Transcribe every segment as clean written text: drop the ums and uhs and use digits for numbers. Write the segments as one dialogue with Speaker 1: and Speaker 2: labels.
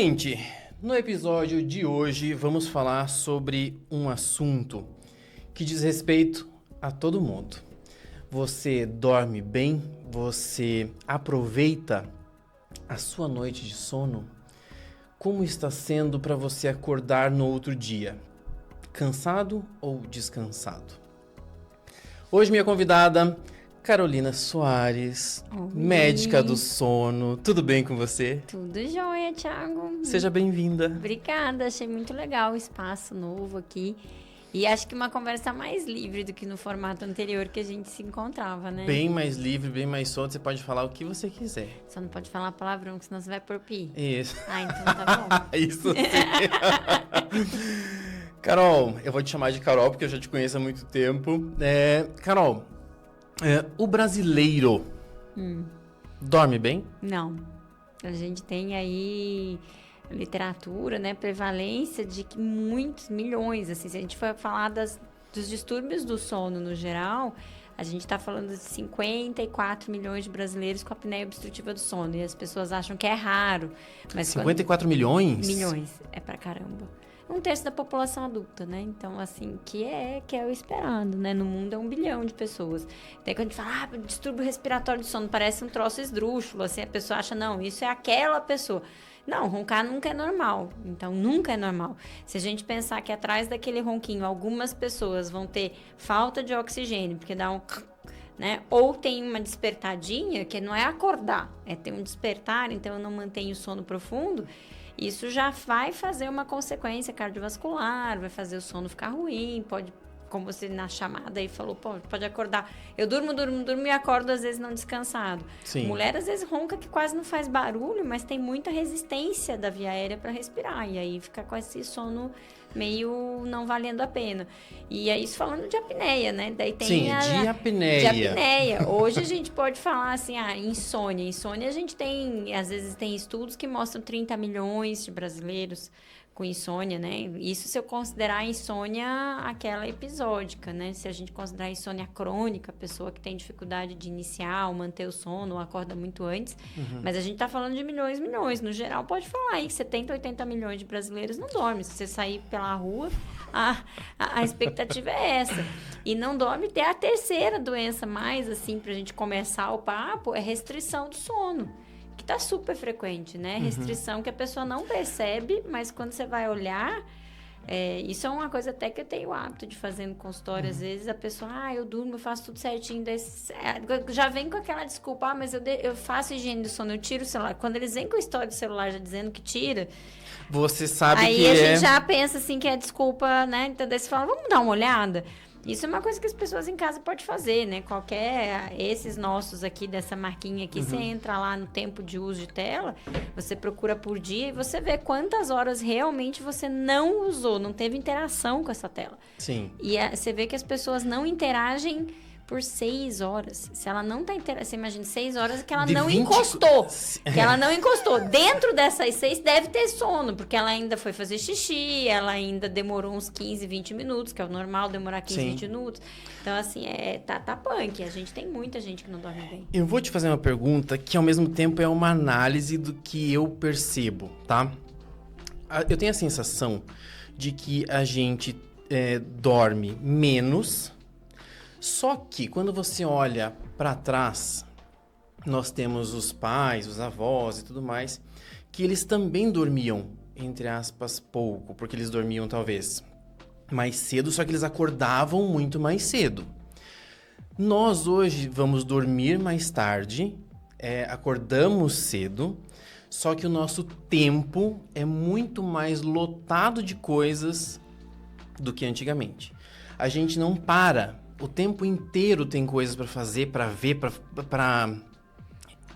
Speaker 1: Gente, no episódio de hoje vamos falar sobre um assunto que diz respeito a todo mundo. Você dorme bem? Você aproveita a sua noite de sono? Como está sendo para você acordar no outro dia? Cansado ou descansado? Hoje minha convidada, Carolina Soares,
Speaker 2: Oi.
Speaker 1: Médica do sono. Tudo bem com você?
Speaker 2: Tudo jóia, Thiago.
Speaker 1: Seja bem-vinda.
Speaker 2: Obrigada, achei muito legal o espaço novo aqui. E acho que uma conversa mais livre do que no formato anterior que a gente se encontrava, né?
Speaker 1: Bem mais livre, bem mais solto, você pode falar o que você quiser.
Speaker 2: Só não pode falar palavrão, que senão você vai por pi.
Speaker 1: Isso.
Speaker 2: Ah, então tá bom.
Speaker 1: Isso sim. Carol, eu vou te chamar de Carol porque eu já te conheço há muito tempo. Carol, o brasileiro dorme bem?
Speaker 2: Não. A gente tem aí literatura, né? Prevalência de que muitos, milhões, assim, se a gente for falar dos distúrbios do sono no geral, a gente está falando de 54 milhões de brasileiros com apneia obstrutiva do sono. E as pessoas acham que é raro. Mas
Speaker 1: 54 milhões?
Speaker 2: Milhões. É pra caramba. 1/3 da população adulta, né? Então, assim, que é o esperado, né? No mundo é 1 bilhão de pessoas. Daí quando a gente fala, distúrbio respiratório do sono, parece um troço esdrúxulo, assim, a pessoa acha, não, isso é aquela pessoa. Não, roncar nunca é normal. Então, nunca é normal. Se a gente pensar que atrás daquele ronquinho, algumas pessoas vão ter falta de oxigênio, porque dá um... né? Ou tem uma despertadinha, que não é acordar, é ter um despertar, então eu não mantenho o sono profundo. Isso já vai fazer uma consequência cardiovascular, vai fazer o sono ficar ruim, pode, como você na chamada aí falou, pode acordar. Eu durmo e acordo às vezes não descansado.
Speaker 1: Sim.
Speaker 2: Mulher às vezes ronca que quase não faz barulho, mas tem muita resistência da via aérea para respirar. E aí fica com esse sono meio não valendo a pena. E é isso falando de apneia, né? Daí tem
Speaker 1: Sim, de apneia.
Speaker 2: De apneia. Hoje a gente pode falar assim, insônia. Insônia a gente tem, às vezes tem estudos que mostram 30 milhões de brasileiros com insônia, né? Isso se eu considerar a insônia aquela episódica, né? Se a gente considerar a insônia crônica, a pessoa que tem dificuldade de iniciar ou manter o sono, ou acorda muito antes. Mas a gente tá falando de milhões. No geral, pode falar aí que 70, 80 milhões de brasileiros não dormem. Se você sair pela rua, a expectativa é essa. E não dorme. Tem a terceira doença mais, assim, pra gente começar o papo, é restrição do sono. Que tá super frequente, né? Restrição que a pessoa não percebe, mas quando você vai olhar, isso é uma coisa até que eu tenho o hábito de fazer no consultório. Às vezes a pessoa, eu durmo, eu faço tudo certinho, já vem com aquela desculpa, mas eu faço higiene do sono, eu tiro o celular. Quando eles vêm com a história do celular já dizendo que tira,
Speaker 1: você sabe
Speaker 2: aí
Speaker 1: que
Speaker 2: a gente já pensa assim que é desculpa, né? Então daí você fala, vamos dar uma olhada? Isso é uma coisa que as pessoas em casa podem fazer, né? Esses nossos aqui, dessa marquinha aqui, você entra lá no tempo de uso de tela, você procura por dia e você vê quantas horas realmente você não usou, não teve interação com essa tela.
Speaker 1: Sim.
Speaker 2: E você vê que as pessoas não interagem por 6 horas. Se ela não tá interagindo, você imagina 6 horas que ela
Speaker 1: De
Speaker 2: não
Speaker 1: 20...
Speaker 2: encostou. Que ela não encostou. Dentro dessas 6 deve ter sono, porque ela ainda foi fazer xixi, ela ainda demorou uns 15, 20 minutos, que é o normal demorar 15,
Speaker 1: Sim.
Speaker 2: 20 minutos. Então, assim, tá punk. A gente tem muita gente que não dorme bem.
Speaker 1: Eu vou te fazer uma pergunta que, ao mesmo tempo, é uma análise do que eu percebo, tá? Eu tenho a sensação de que a gente dorme menos. Só que quando você olha para trás, nós temos os pais, os avós e tudo mais, que eles também dormiam, entre aspas, pouco, porque eles dormiam talvez mais cedo, só que eles acordavam muito mais cedo. Nós hoje vamos dormir mais tarde, acordamos cedo, só que o nosso tempo é muito mais lotado de coisas do que antigamente. A gente não para. O tempo inteiro tem coisas para fazer, para ver, para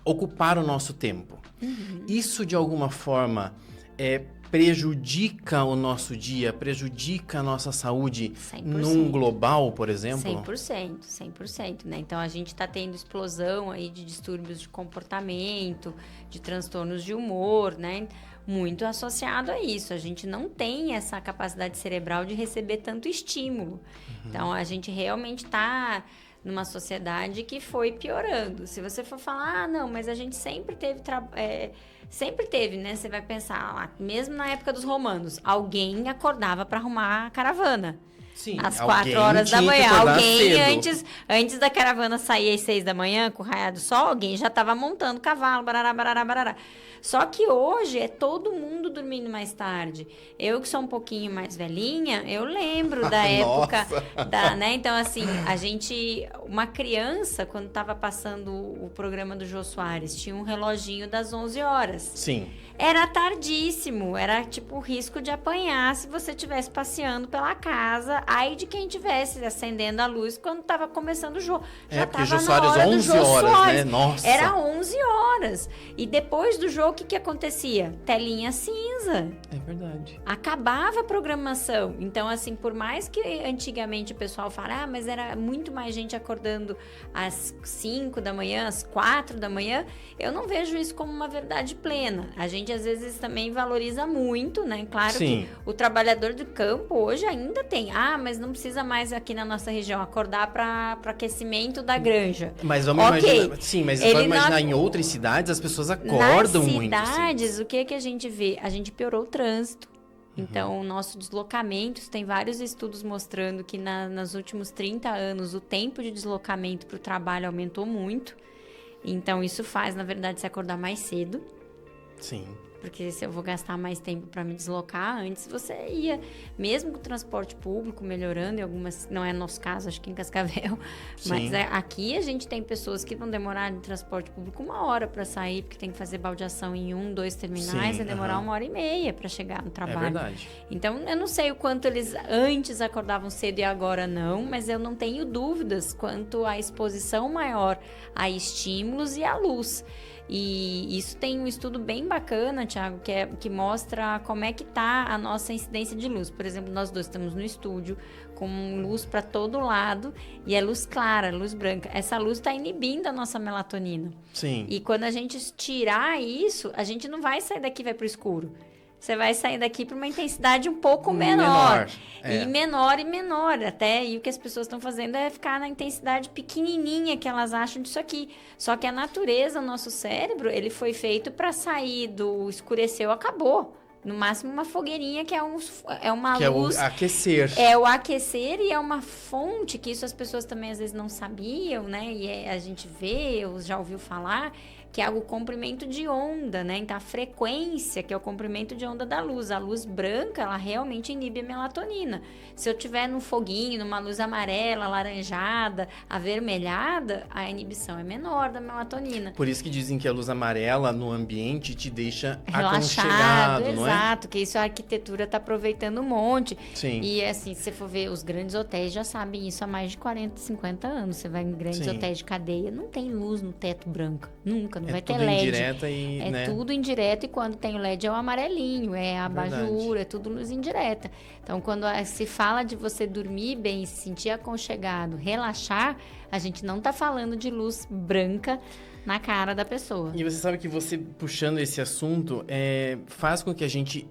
Speaker 1: ocupar o nosso tempo. Isso, de alguma forma, prejudica o nosso dia, prejudica a nossa saúde
Speaker 2: 100%.
Speaker 1: Num global, por exemplo?
Speaker 2: 100%, né? Então, a gente está tendo explosão aí de distúrbios de comportamento, de transtornos de humor, né? Muito associado a isso. A gente não tem essa capacidade cerebral de receber tanto estímulo. Então, a gente realmente está numa sociedade que foi piorando. Se você for falar, não, mas a gente sempre teve... Sempre teve, né? Você vai pensar, lá, mesmo na época dos romanos, alguém acordava para arrumar a caravana.
Speaker 1: Sim,
Speaker 2: às 4 horas da manhã. Alguém, antes da caravana sair às 6 da manhã, com o raiar do sol, alguém já estava montando cavalo, barará, barará, barará. Só que hoje é todo mundo dormindo mais tarde. Eu, que sou um pouquinho mais velhinha, eu lembro da época, né? Então, assim, uma criança, quando estava passando o programa do Jô Soares, tinha um reloginho das 11 horas.
Speaker 1: Sim.
Speaker 2: Era tardíssimo, era tipo o risco de apanhar se você estivesse passeando pela casa, aí de quem estivesse acendendo a luz quando estava começando o jogo. Já
Speaker 1: porque
Speaker 2: estava
Speaker 1: Jô
Speaker 2: na hora do
Speaker 1: 11
Speaker 2: Jô
Speaker 1: horas,
Speaker 2: Soares.
Speaker 1: né? Nossa.
Speaker 2: Era 11 horas. E depois do jogo, o que acontecia? Telinha cinza.
Speaker 1: É verdade.
Speaker 2: Acabava a programação. Então, assim, por mais que antigamente o pessoal fala, mas era muito mais gente acordando às 5 da manhã, às 4 da manhã, eu não vejo isso como uma verdade plena. A gente, às vezes, também valoriza muito, né? Claro
Speaker 1: Sim.
Speaker 2: que o trabalhador do campo hoje ainda tem. mas não precisa mais aqui na nossa região acordar para aquecimento da granja.
Speaker 1: Mas vamos imaginar... Sim, mas vamos imaginar em outras cidades, as pessoas acordam muito.
Speaker 2: Nas cidades, o que a gente vê? A gente piorou o trânsito. Então, o nosso deslocamento, tem vários estudos mostrando que nos últimos 30 anos o tempo de deslocamento para o trabalho aumentou muito. Então, isso faz, na verdade, se acordar mais cedo.
Speaker 1: Sim.
Speaker 2: Porque se eu vou gastar mais tempo para me deslocar, antes você ia, mesmo com o transporte público melhorando, em algumas, não é nosso caso, acho que em Cascavel,
Speaker 1: Sim.
Speaker 2: mas aqui a gente tem pessoas que vão demorar de transporte público 1 hora para sair, porque tem que fazer baldeação em 1, 2 terminais, vai demorar 1h30 para chegar no trabalho.
Speaker 1: É verdade.
Speaker 2: Então, eu não sei o quanto eles antes acordavam cedo e agora não, mas eu não tenho dúvidas quanto à exposição maior a estímulos e à luz. E isso tem um estudo bem bacana, Thiago, que mostra como é que tá a nossa incidência de luz. Por exemplo, nós dois estamos no estúdio com luz para todo lado e é luz clara, luz branca. Essa luz está inibindo a nossa melatonina.
Speaker 1: Sim.
Speaker 2: E quando a gente tirar isso, a gente não vai sair daqui e vai para o escuro. Você vai sair daqui para uma intensidade um pouco menor. E menor e menor. Até e o que as pessoas estão fazendo é ficar na intensidade pequenininha que elas acham disso aqui. Só que a natureza, o nosso cérebro, ele foi feito para sair do escureceu, acabou. No máximo uma fogueirinha que é uma
Speaker 1: que
Speaker 2: luz.
Speaker 1: É o aquecer.
Speaker 2: É o aquecer e é uma fonte que isso as pessoas também às vezes não sabiam, né? E a gente vê, ou já ouviu falar, que é o comprimento de onda, né? Então, a frequência, que é o comprimento de onda da luz. A luz branca, ela realmente inibe a melatonina. Se eu tiver num foguinho, numa luz amarela, alaranjada, avermelhada, a inibição é menor da melatonina.
Speaker 1: Por isso que dizem que a luz amarela no ambiente te deixa
Speaker 2: relaxado,
Speaker 1: aconchegado, não é?
Speaker 2: Exato, que isso a arquitetura está aproveitando um monte.
Speaker 1: Sim.
Speaker 2: E assim, se você for ver, os grandes hotéis já sabem isso há mais de 40, 50 anos. Você vai em grandes hotéis de cadeia, não tem luz no teto branca. Nunca. Não vai ter LED.
Speaker 1: Indireta e,
Speaker 2: é tudo indireto e quando tem o LED é o amarelinho, é a abajur, é tudo luz indireta. Então, quando se fala de você dormir bem, se sentir aconchegado, relaxar, a gente não está falando de luz branca na cara da pessoa.
Speaker 1: E você sabe que você puxando esse assunto faz com que a gente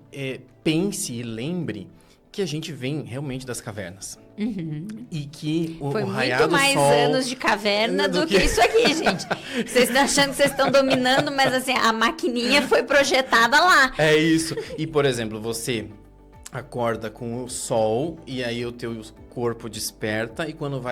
Speaker 1: pense e lembre que a gente vem realmente das cavernas.
Speaker 2: Uhum.
Speaker 1: E que
Speaker 2: foi
Speaker 1: o raiar do sol...
Speaker 2: muito mais anos de caverna do que isso aqui, gente. Vocês estão achando que vocês estão dominando, mas assim, a maquininha foi projetada lá.
Speaker 1: É isso. E, por exemplo, você acorda com o sol e aí o teu corpo desperta e quando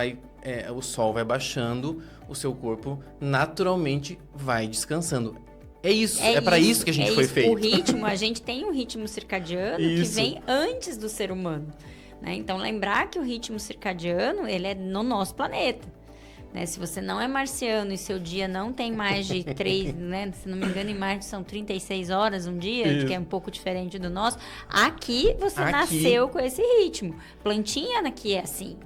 Speaker 1: o sol vai baixando, o seu corpo naturalmente vai descansando. É isso, é para isso que a gente foi feito.
Speaker 2: O ritmo, a gente tem um ritmo circadiano que vem antes do ser humano. Né? Então, lembrar que o ritmo circadiano, ele é no nosso planeta. Né? Se você não é marciano e seu dia não tem mais de 3, né? Se não me engano, em Marte são 36 horas um dia, que é um pouco diferente do nosso. Aqui, você nasceu com esse ritmo. Plantinha aqui é assim.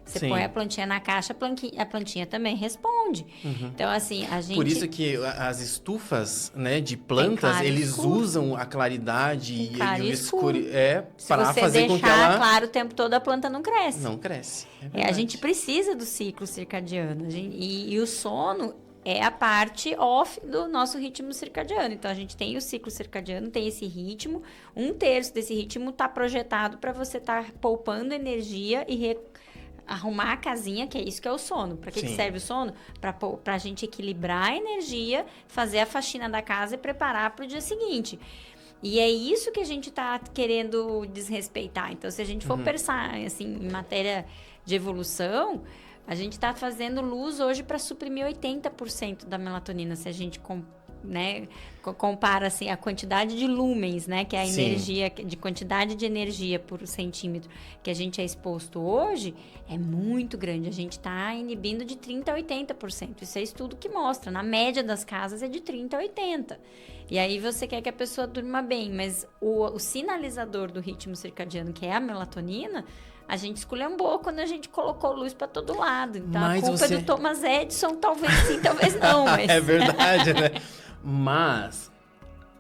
Speaker 2: Você põe a plantinha na caixa, a plantinha também responde. Uhum. Então, assim, a gente...
Speaker 1: Por isso que as estufas, né, de plantas, eles usam a claridade e o escuro para fazer com que ela... Se você deixar
Speaker 2: claro o tempo todo, a planta não cresce.
Speaker 1: Não cresce.
Speaker 2: A gente precisa do ciclo circadiano. E o sono é a parte off do nosso ritmo circadiano. Então, a gente tem o ciclo circadiano, tem esse ritmo. 1/3 desse ritmo está projetado para você estar poupando energia e arrumar a casinha, que é isso que é o sono. Para que
Speaker 1: Sim.
Speaker 2: serve o sono? Para a gente equilibrar a energia, fazer a faxina da casa e preparar para o dia seguinte. E é isso que a gente está querendo desrespeitar. Então, se a gente for pensar assim, em matéria de evolução, a gente está fazendo luz hoje para suprimir 80% da melatonina, se a gente compara assim, a quantidade de lumens, né, que é a
Speaker 1: Sim.
Speaker 2: energia, de quantidade de energia por centímetro que a gente é exposto hoje, é muito grande. A gente está inibindo de 30% a 80%. Isso é estudo que mostra. Na média das casas é de 30% a 80%. E aí você quer que a pessoa durma bem, mas o sinalizador do ritmo circadiano, que é a melatonina, a gente esculhambou quando a gente colocou luz para todo lado. Então,
Speaker 1: Mas
Speaker 2: a culpa é do Thomas Edison, talvez sim, talvez não. Mas...
Speaker 1: É verdade, né? Mas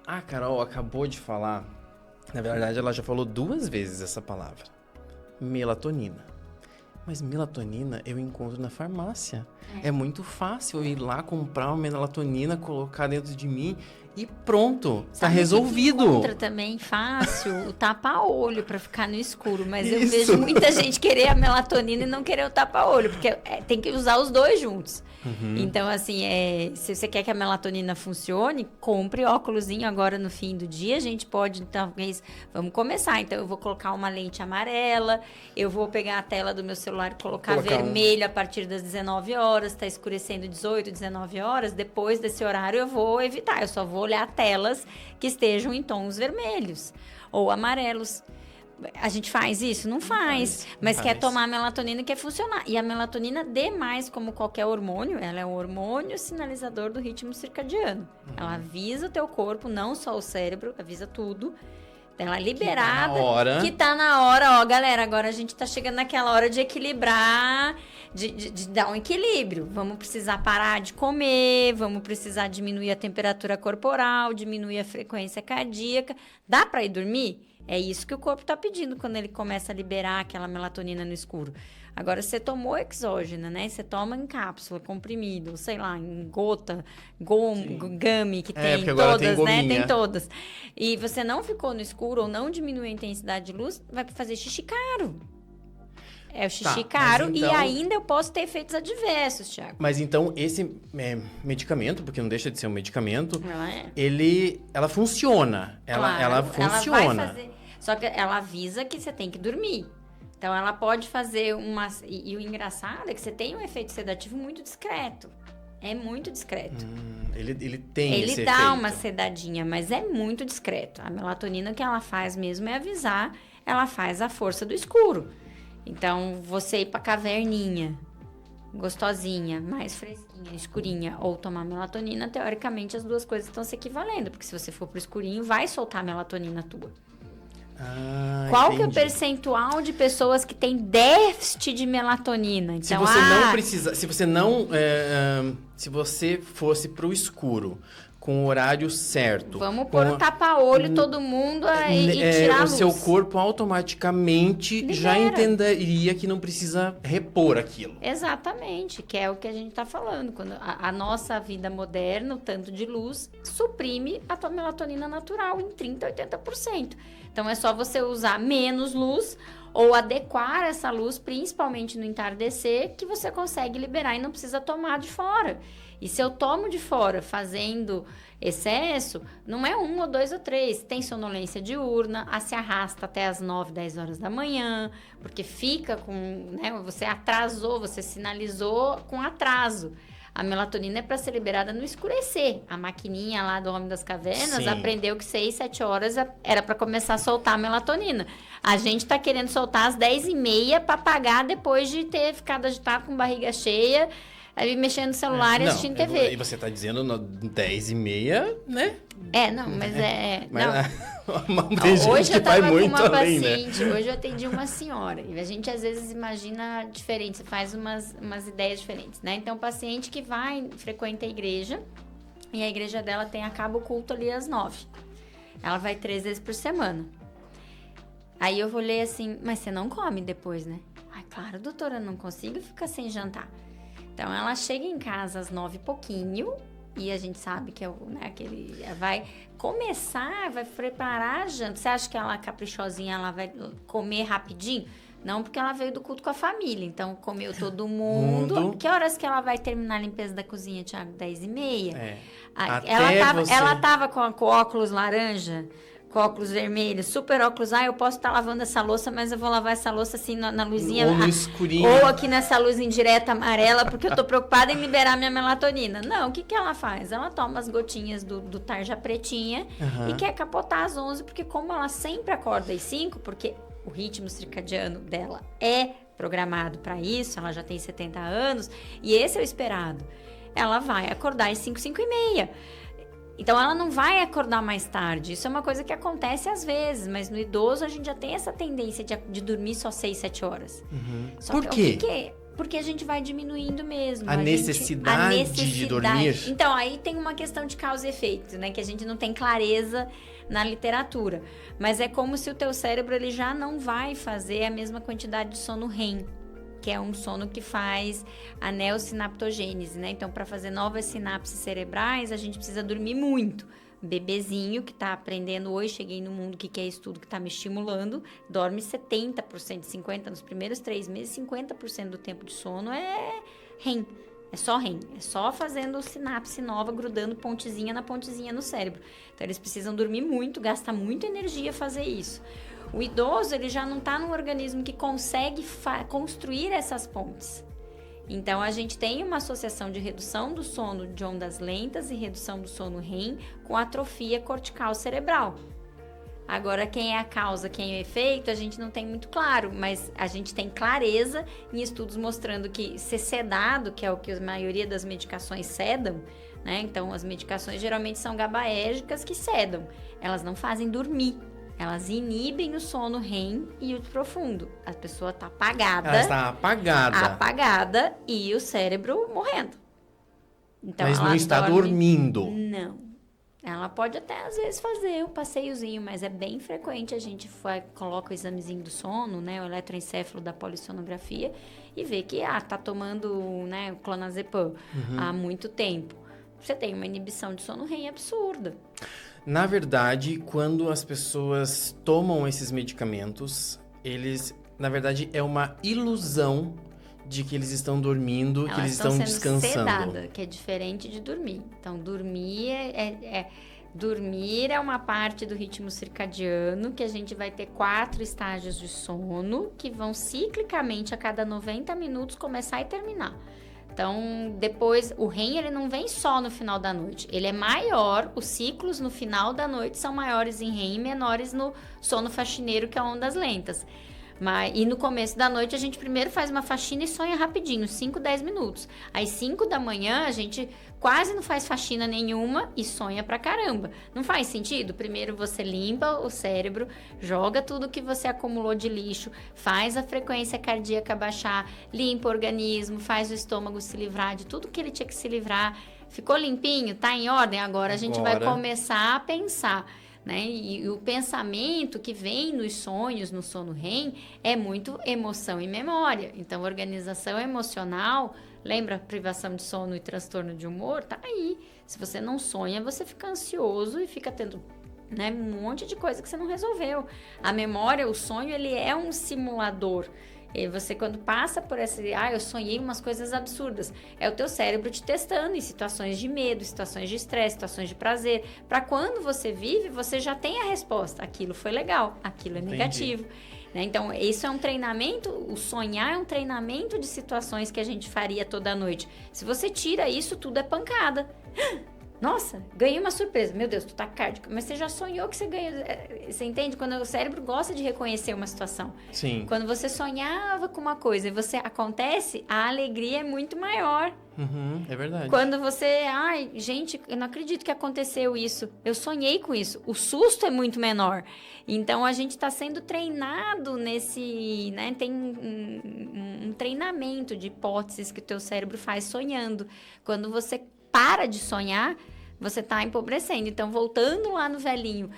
Speaker 1: a Carol acabou de falar, na verdade ela já falou 2 vezes essa palavra, melatonina. Mas melatonina eu encontro na farmácia. É muito fácil eu ir lá comprar uma melatonina, colocar dentro de mim e pronto, tá resolvido.
Speaker 2: Encontra também fácil o tapa-olho para ficar no escuro, mas eu
Speaker 1: Isso.
Speaker 2: vejo muita gente querer a melatonina e não querer o tapa-olho, porque tem que usar os dois juntos. Então, assim, se você quer que a melatonina funcione, compre óculosinho agora no fim do dia. A gente pode, talvez, vamos começar. Então, eu vou colocar uma lente amarela, eu vou pegar a tela do meu celular e colocar vermelho a partir das 19 horas, tá escurecendo 18, 19 horas. Depois desse horário, eu vou evitar. Eu só vou olhar telas que estejam em tons vermelhos ou amarelos. A gente faz isso? Não faz. Mas quer tomar melatonina e quer funcionar. E a melatonina, demais, como qualquer hormônio, ela é um hormônio sinalizador do ritmo circadiano. Ela avisa o teu corpo, não só o cérebro, avisa tudo. Ela é liberada. Que tá na hora. Ó, galera, agora a gente tá chegando naquela hora de equilibrar, de dar um equilíbrio. Vamos precisar parar de comer, vamos precisar diminuir a temperatura corporal, diminuir a frequência cardíaca. Dá pra ir dormir? É isso que o corpo está pedindo quando ele começa a liberar aquela melatonina no escuro. Agora, você tomou exógena, né? Você toma em cápsula, comprimido, sei lá, em gota, gummy, que tem todas, né? Tem todas. E você não ficou no escuro ou não diminuiu a intensidade de luz, vai fazer xixi caro. É o xixi caro então... e ainda eu posso ter efeitos adversos, Thiago.
Speaker 1: Mas então esse medicamento, porque não deixa de ser um medicamento, ela funciona. Ela funciona.
Speaker 2: Ela vai fazer, só que ela avisa que você tem que dormir. Então ela pode fazer E o engraçado é que você tem um efeito sedativo muito discreto. É muito discreto.
Speaker 1: Ele tem esse efeito.
Speaker 2: Ele dá uma sedadinha, mas é muito discreto. A melatonina, que ela faz mesmo é avisar, ela faz a força do escuro. Então, você ir pra caverninha, gostosinha, mais fresquinha, escurinha, ou tomar melatonina, teoricamente as duas coisas estão se equivalendo. Porque se você for pro escurinho, vai soltar a melatonina tua. Qual que é o percentual de pessoas que tem déficit de melatonina? Então,
Speaker 1: se você não precisa, se você fosse pro escuro com o horário certo.
Speaker 2: Vamos pôr o tapa-olho todo mundo e tirar a luz.
Speaker 1: O seu corpo automaticamente já entenderia que não precisa repor aquilo.
Speaker 2: Exatamente, que é o que a gente está falando. Quando a nossa vida moderna, o tanto de luz, suprime a tua melatonina natural em 30%, 80%. Então, é só você usar menos luz ou adequar essa luz, principalmente no entardecer, que você consegue liberar e não precisa tomar de fora. E se eu tomo de fora fazendo excesso, não é 1 ou 2 ou 3. Tem sonolência diurna, se arrasta até as 9, 10 horas da manhã, porque fica com... né, você atrasou, você sinalizou com atraso. A melatonina é para ser liberada no escurecer. A maquininha lá do Homem das Cavernas aprendeu que 6, 7 horas era para começar a soltar a melatonina. A gente tá querendo soltar às 10h30 para apagar depois de ter ficado agitado com barriga cheia, aí mexendo no celular e assistindo TV.
Speaker 1: E você tá dizendo 10h30, né?
Speaker 2: Mas
Speaker 1: tem
Speaker 2: hoje
Speaker 1: gente que
Speaker 2: eu tava
Speaker 1: vai muito
Speaker 2: com uma
Speaker 1: além,
Speaker 2: paciente,
Speaker 1: né?
Speaker 2: hoje eu atendi uma senhora. E a gente às vezes imagina diferente, você faz umas ideias diferentes, né? Então, paciente que frequenta a igreja, e a igreja dela acaba o culto ali às 9. Ela vai 3 vezes por semana. Aí eu olhei assim, mas você não come depois, né? Ai, claro, doutora, eu não consigo ficar sem jantar. Então, ela chega em casa às 9 e pouquinho, e a gente sabe que vai começar, vai preparar a janta. Você acha que ela, caprichosinha, ela vai comer rapidinho? Não porque ela veio do culto com a família. Então, comeu todo mundo. Que horas que ela vai terminar a limpeza da cozinha, Thiago? 10h30? Ela tava com óculos laranja, com óculos vermelhos, super óculos. Eu posso estar lavando essa louça, mas eu vou lavar essa louça assim na luzinha.
Speaker 1: Ou no escurinho.
Speaker 2: Ou aqui nessa luz indireta amarela, porque eu tô preocupada em liberar minha melatonina. Não, o que ela faz? Ela toma as gotinhas do tarja pretinha e quer capotar às 11, porque como ela sempre acorda às 5, porque o ritmo circadiano dela é programado para isso, ela já tem 70 anos, e esse é o esperado. Ela vai acordar às 5, 5h30. Então, ela não vai acordar mais tarde. Isso é uma coisa que acontece às vezes, mas no idoso a gente já tem essa tendência de dormir só 6, 7 horas.
Speaker 1: Por quê?
Speaker 2: Porque a gente vai diminuindo mesmo.
Speaker 1: A necessidade de dormir?
Speaker 2: Então, aí tem uma questão de causa e efeito, né? Que a gente não tem clareza na literatura. Mas é como se o teu cérebro ele já não vai fazer a mesma quantidade de sono REM, que é um sono que faz a neossinaptogênese, né? Então, para fazer novas sinapses cerebrais, a gente precisa dormir muito. Bebezinho que está aprendendo hoje, cheguei no mundo, que é estudo que está me estimulando, dorme 70%, 50% nos primeiros 3 meses, 50% do tempo de sono é REM. É só REM, é só fazendo sinapse nova, grudando pontezinha na pontezinha no cérebro. Então, eles precisam dormir muito, gasta muita energia fazer isso. O idoso, ele já não está num organismo que consegue construir essas pontes. Então, a gente tem uma associação de redução do sono de ondas lentas e redução do sono REM com atrofia cortical cerebral. Agora, quem é a causa, quem é o efeito, a gente não tem muito claro, mas a gente tem clareza em estudos mostrando que ser sedado, que é o que a maioria das medicações sedam, né? Então, as medicações geralmente são GABAérgicas que sedam, elas não fazem dormir. Elas inibem o sono REM e o profundo. A pessoa está apagada.
Speaker 1: Ela está apagada.
Speaker 2: Apagada e o cérebro morrendo. Então,
Speaker 1: mas não está dormindo.
Speaker 2: Não. Ela pode até, às vezes, fazer o passeiozinho, mas é bem frequente. A gente coloca o examezinho do sono, né? O eletroencefalo da polissonografia e vê que, tá tomando, né, o clonazepam há muito tempo. Você tem uma inibição de sono REM absurda.
Speaker 1: Na verdade, quando as pessoas tomam esses medicamentos, na verdade, é uma ilusão de que eles estão dormindo, que eles estão descansando.
Speaker 2: Sedada, que é diferente de dormir. Então, dormir dormir é uma parte do ritmo circadiano, que a gente vai ter 4 estágios de sono, que vão ciclicamente, a cada 90 minutos, começar e terminar. Então, depois, o REM, ele não vem só no final da noite. Ele é maior, os ciclos no final da noite são maiores em REM e menores no sono faxineiro, que é ondas lentas. E no começo da noite, a gente primeiro faz uma faxina e sonha rapidinho, 5, 10 minutos. Às 5 da manhã, a gente quase não faz faxina nenhuma e sonha pra caramba. Não faz sentido? Primeiro você limpa o cérebro, joga tudo que você acumulou de lixo, faz a frequência cardíaca baixar, limpa o organismo, faz o estômago se livrar de tudo que ele tinha que se livrar. Ficou limpinho? Tá em ordem? Agora a gente vai começar a pensar. Né? E o pensamento que vem nos sonhos, no sono REM, é muito emoção e memória. Então, organização emocional, lembra privação de sono e transtorno de humor? Tá aí. Se você não sonha, você fica ansioso e fica tendo, né, um monte de coisa que você não resolveu. A memória, o sonho, ele é um simulador. E você, quando passa por eu sonhei umas coisas absurdas, é o teu cérebro te testando em situações de medo, situações de estresse, situações de prazer, para quando você vive, você já tem a resposta, aquilo foi legal, aquilo é negativo. Né? Então, isso é um treinamento, o sonhar é um treinamento de situações que a gente faria toda noite. Se você tira isso, tudo é pancada. Nossa, ganhei uma surpresa. Meu Deus, tu tá cardíaco. Mas você já sonhou que você ganhou. Você entende? Quando o cérebro gosta de reconhecer uma situação.
Speaker 1: Sim.
Speaker 2: Quando você sonhava com uma coisa e você acontece, a alegria é muito maior.
Speaker 1: É verdade.
Speaker 2: Quando você... gente, eu não acredito que aconteceu isso. Eu sonhei com isso. O susto é muito menor. Então, a gente está sendo treinado nesse... né? Tem um treinamento de hipóteses que o teu cérebro faz sonhando. Quando você para de sonhar, você está empobrecendo. Então, voltando lá no velhinho,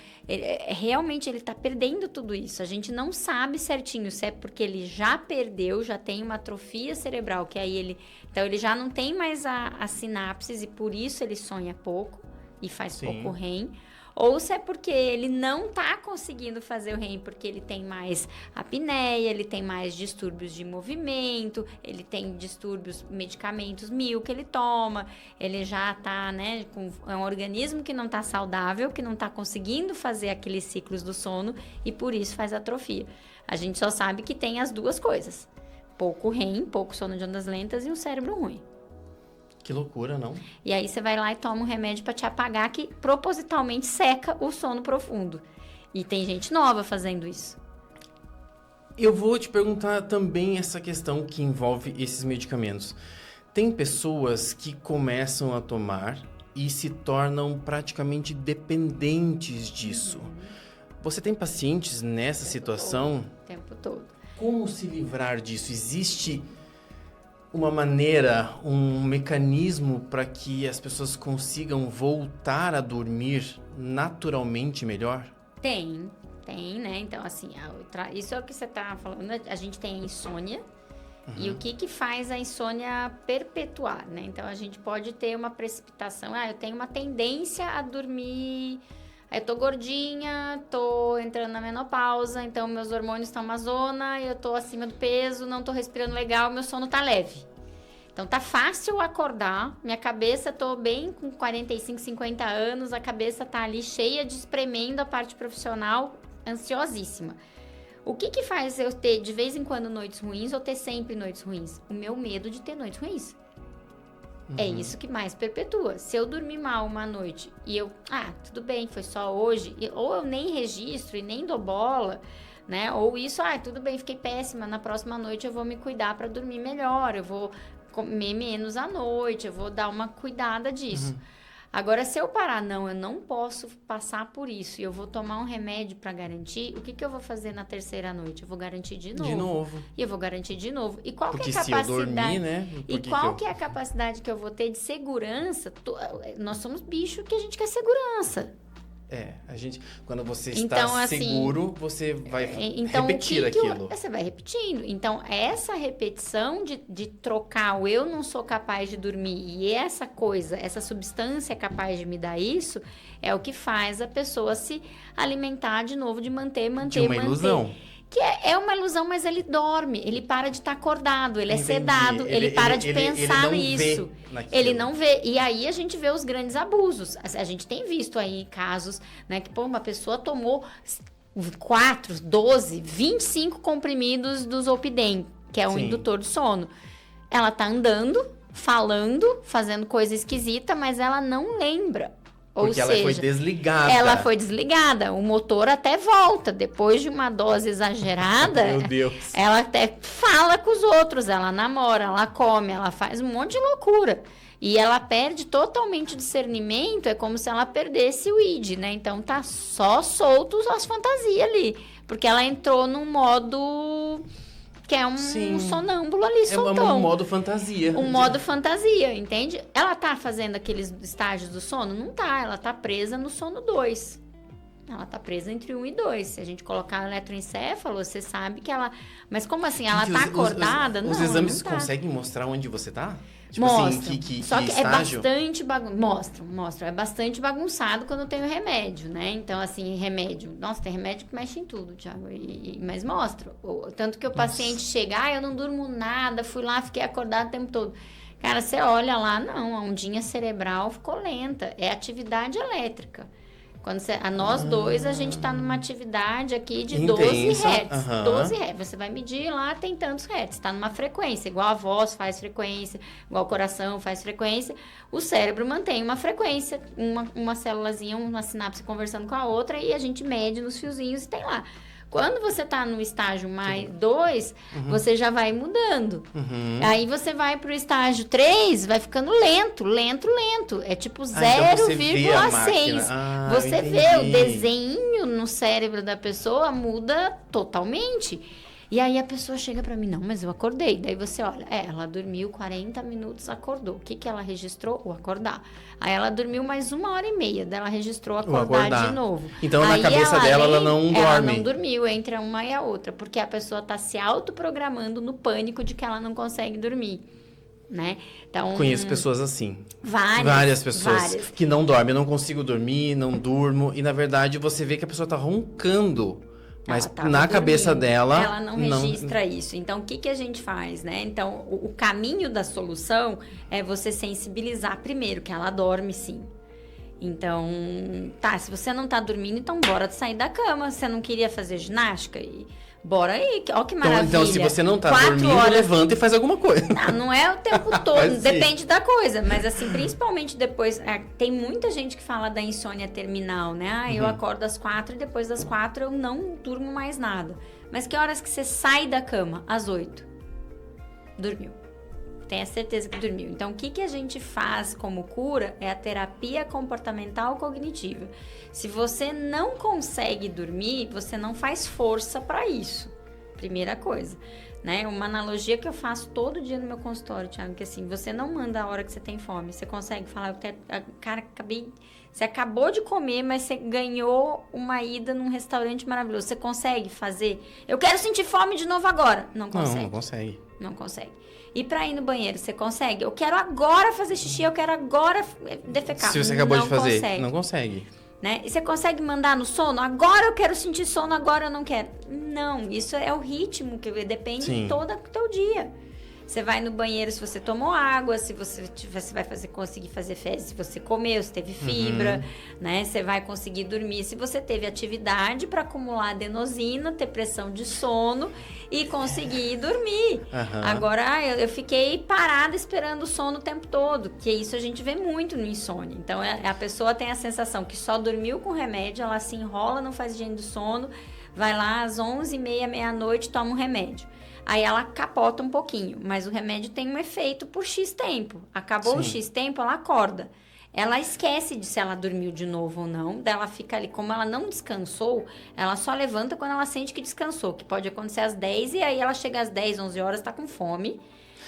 Speaker 2: realmente ele está perdendo tudo isso. A gente não sabe certinho se é porque ele já perdeu, já tem uma atrofia cerebral, que aí então ele já não tem mais as sinapses e por isso ele sonha pouco e faz pouco REM, ou se é porque ele não está conseguindo fazer o REM, porque ele tem mais apneia, ele tem mais distúrbios de movimento, ele tem distúrbios, medicamentos que ele toma, ele já está, né, é um organismo que não está saudável, que não está conseguindo fazer aqueles ciclos do sono e por isso faz atrofia. A gente só sabe que tem as duas coisas. Pouco REM, pouco sono de ondas lentas e um cérebro ruim.
Speaker 1: Que loucura, não?
Speaker 2: E aí você vai lá e toma um remédio para te apagar que propositalmente seca o sono profundo. E tem gente nova fazendo isso.
Speaker 1: Eu vou te perguntar também essa questão que envolve esses medicamentos. Tem pessoas que começam a tomar e se tornam praticamente dependentes disso. Você tem pacientes nessa situação?
Speaker 2: O tempo todo.
Speaker 1: Como se livrar disso? Existe uma maneira, um mecanismo para que as pessoas consigam voltar a dormir naturalmente melhor?
Speaker 2: Tem, né? Então, assim, isso é o que você tá falando. A gente tem insônia. E o que faz a insônia perpetuar, né? Então, a gente pode ter uma precipitação. Eu tenho uma tendência a dormir... Eu tô gordinha, tô entrando na menopausa, então meus hormônios estão uma zona, eu tô acima do peso, não tô respirando legal, meu sono tá leve. Então tá fácil acordar, minha cabeça, tô bem com 45, 50 anos, a cabeça tá ali cheia de espremendo a parte profissional, ansiosíssima. O que faz eu ter de vez em quando noites ruins ou ter sempre noites ruins? O meu medo de ter noites ruins. É isso que mais perpetua. Se eu dormir mal uma noite e eu... tudo bem, foi só hoje. Ou eu nem registro e nem dou bola, né? Ou isso, tudo bem, fiquei péssima. Na próxima noite eu vou me cuidar para dormir melhor. Eu vou comer menos à noite. Eu vou dar uma cuidada disso. Agora, se eu parar, eu não posso passar por isso e eu vou tomar um remédio para garantir, o que eu vou fazer na terceira noite? Eu vou garantir de novo.
Speaker 1: De novo.
Speaker 2: E eu vou garantir de novo. E qual
Speaker 1: Porque
Speaker 2: que é a capacidade?
Speaker 1: Se eu dormir, né?
Speaker 2: Qual que é a capacidade que eu vou ter de segurança? Nós somos bichos que a gente quer segurança.
Speaker 1: Quando você está
Speaker 2: então, assim,
Speaker 1: seguro, você vai repetir aquilo.
Speaker 2: Você vai repetindo. Então, essa repetição de trocar o eu não sou capaz de dormir e essa coisa, essa substância é capaz de me dar isso, é o que faz a pessoa se alimentar de novo, de manter.
Speaker 1: De uma ilusão.
Speaker 2: Que é uma ilusão, mas ele dorme, ele para de estar acordado, ele é sedado, ele para de pensar nisso. Ele não vê. E aí a gente vê os grandes abusos. A gente tem visto aí casos, né, que uma pessoa tomou 4, 12, 25 comprimidos do Zolpidem, que é um indutor do sono. Ela tá andando, falando, fazendo coisa esquisita, mas ela não lembra.
Speaker 1: Porque ela foi desligada.
Speaker 2: Ela foi desligada. O motor até volta. Depois de uma dose exagerada,
Speaker 1: meu Deus.
Speaker 2: Ela até fala com os outros. Ela namora, ela come, ela faz um monte de loucura. E ela perde totalmente o discernimento. É como se ela perdesse o id, né? Então, tá só solto as fantasias ali. Porque ela entrou num modo... que é um sonâmbulo ali, soltão.
Speaker 1: É um modo fantasia.
Speaker 2: Um modo fantasia, entende? Ela tá fazendo aqueles estágios do sono? Não tá, ela tá presa no sono 2. Ela tá presa entre 1 e 2. Se a gente colocar eletroencefalo, você sabe que ela... Mas como assim? Ela tá acordada?
Speaker 1: Os exames conseguem mostrar onde você tá? Tipo
Speaker 2: mostra.
Speaker 1: Assim,
Speaker 2: Só que
Speaker 1: estágio?
Speaker 2: É bastante mostra. É bastante bagunçado quando tem o remédio, né? Então, assim, remédio. Nossa, tem remédio que mexe em tudo, Thiago. Mas mostra. Tanto que o paciente chega, eu não durmo nada, fui lá, fiquei acordado o tempo todo. Cara, você olha lá, não, a ondinha cerebral ficou lenta. É atividade elétrica. Nós dois, a gente tá numa atividade aqui de 12 Hz. 12 Hz. Você vai medir lá, tem tantos Hz. Tá numa frequência, igual a voz faz frequência, igual o coração faz frequência. O cérebro mantém uma frequência, uma célulazinha, uma sinapse conversando com a outra e a gente mede nos fiozinhos e tem lá. Quando você tá no estágio mais 2, você já vai mudando. Aí você vai pro estágio 3, vai ficando lento. É tipo 0,6. Você vê o desenho no cérebro da pessoa muda totalmente. E aí a pessoa chega pra mim, não, mas eu acordei. Daí você olha, ela dormiu 40 minutos, acordou. O que ela registrou? O acordar. Aí ela dormiu mais 1h30, daí ela registrou acordar de novo.
Speaker 1: Então aí na cabeça dela ela não dorme.
Speaker 2: Ela não dormiu entre uma e a outra, porque a pessoa tá se autoprogramando no pânico de que ela não consegue dormir. né? Então,
Speaker 1: Conheço pessoas assim.
Speaker 2: várias
Speaker 1: pessoas
Speaker 2: várias.
Speaker 1: que não dormem. Eu não consigo dormir, não durmo. E, na verdade, você vê que a pessoa tá roncando. Mas
Speaker 2: Ela tava
Speaker 1: na cabeça
Speaker 2: dormindo,
Speaker 1: dela...
Speaker 2: ela não registra isso. Então, o que, que a gente faz, né? Então, o caminho da solução é você sensibilizar primeiro que ela dorme, sim. Então, tá, se você não tá dormindo, então bora sair da cama. Você não queria fazer ginástica? Bora aí, ó que maravilha.
Speaker 1: Então, se você não tá
Speaker 2: 4
Speaker 1: dormindo,
Speaker 2: horas...
Speaker 1: levanta e faz alguma coisa.
Speaker 2: Não é o tempo todo,
Speaker 1: Mas,
Speaker 2: depende da coisa. Mas, assim, principalmente depois... tem muita gente que fala da insônia terminal, né? Ah, eu acordo às 4 e depois das 4 eu não durmo mais nada. Mas que horas que você sai da cama? Às 8. Dormiu. Tenha certeza que dormiu. Então, o que, que a gente faz como cura é a terapia comportamental cognitiva. Se você não consegue dormir, você não faz força para isso. Primeira coisa, né? Uma analogia que eu faço todo dia no meu consultório, Thiago, que assim, você não manda a hora que você tem fome. Você consegue falar, cara, você acabou de comer, mas você ganhou uma ida num restaurante maravilhoso. Você consegue fazer? Eu quero sentir fome de novo agora. Não consegue.
Speaker 1: Não consegue.
Speaker 2: Não consegue. E pra ir no banheiro, você consegue? Eu quero agora fazer xixi, eu quero agora defecar.
Speaker 1: Se você acabou de fazer,
Speaker 2: consegue,
Speaker 1: não consegue.
Speaker 2: né? E você consegue mandar no sono? Agora eu quero sentir sono, agora eu não quero. Não, isso é o ritmo que depende de todo o teu dia. Você vai no banheiro se você tomou água, se você vai conseguir fazer fezes se você comeu, se teve fibra, né? Você vai conseguir dormir se você teve atividade para acumular adenosina, ter pressão de sono e conseguir dormir. Agora, eu fiquei parada esperando o sono o tempo todo, que isso a gente vê muito no insônia. Então, a pessoa tem a sensação que só dormiu com remédio, ela se enrola, não faz higiene do sono, vai lá às 11h30, meia-noite, toma um remédio. Aí ela capota um pouquinho, mas o remédio tem um efeito por X tempo. Acabou o X tempo, ela acorda. Ela esquece de se ela dormiu de novo ou não, daí ela fica ali. Como ela não descansou, ela só levanta quando ela sente que descansou, que pode acontecer às 10, e aí ela chega às 10, 11 horas, tá com fome,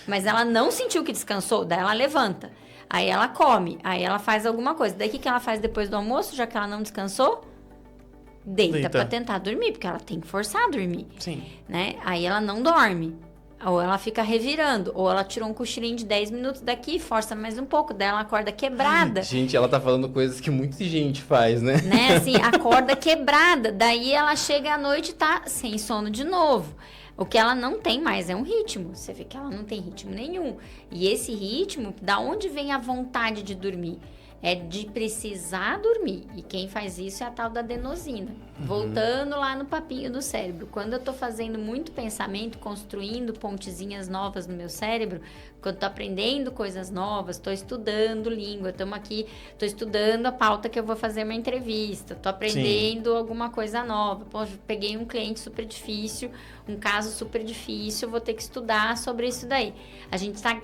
Speaker 2: mas ela não sentiu que descansou, daí ela levanta. Aí ela come, aí ela faz alguma coisa. Daí o que ela faz depois do almoço, já que ela não descansou? Deita pra tentar dormir, porque ela tem que forçar a dormir.
Speaker 1: Sim.
Speaker 2: Né? Aí ela não dorme. Ou ela fica revirando. Ou ela tirou um cochilinho de 10 minutos daqui, força mais um pouco. Daí ela acorda quebrada.
Speaker 1: Gente, ela tá falando coisas que muita gente faz, né?
Speaker 2: Assim, acorda quebrada. Daí ela chega à noite e tá sem sono de novo. O que ela não tem mais é um ritmo. Você vê que ela não tem ritmo nenhum. E esse ritmo, da onde vem a vontade de dormir? É de precisar dormir. E quem faz isso é a tal da adenosina. Voltando lá no papinho do cérebro. Quando eu tô fazendo muito pensamento, construindo pontezinhas novas no meu cérebro, quando eu tô aprendendo coisas novas, tô estudando língua, estamos aqui, tô estudando a pauta que eu vou fazer uma entrevista, tô aprendendo alguma coisa nova. Pô, peguei um cliente super difícil, um caso super difícil, vou ter que estudar sobre isso daí. A gente tá